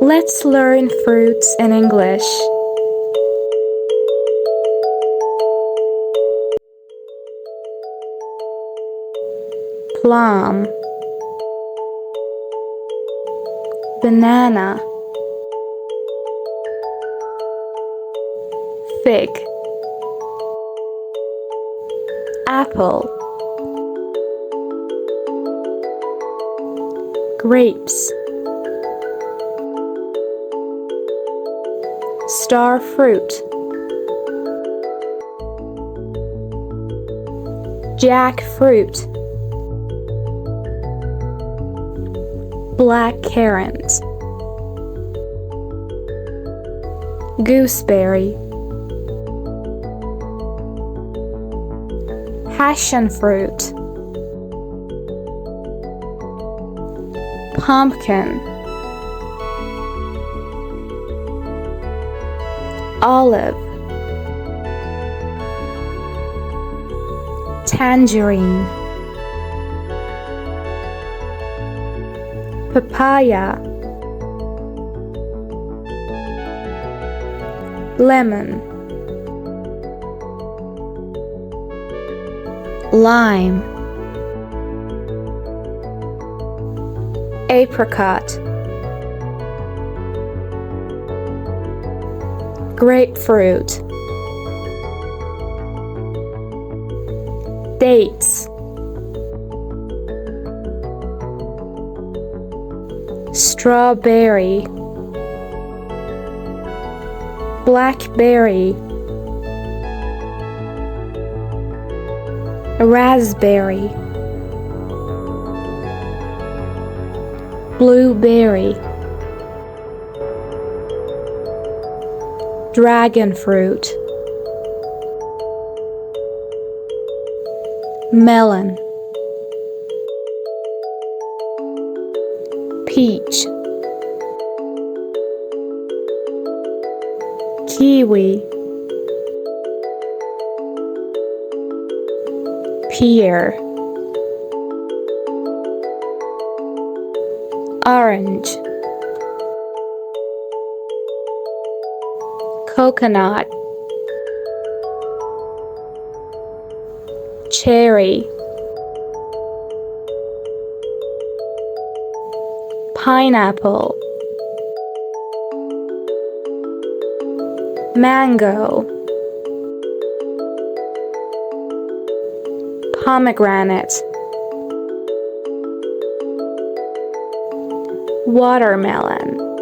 Let's learn fruits in English. Plum, banana, fig, apple, grapes, star fruit, jackfruit, black currant, gooseberry, passion fruit, pumpkin, olive, tangerine, papaya, lemon, lime, apricot, grapefruit, dates, strawberry, blackberry, raspberry, blueberry, dragon fruit, melon, peach, kiwi, pear, orange, coconut, cherry, pineapple, mango, pomegranate, watermelon,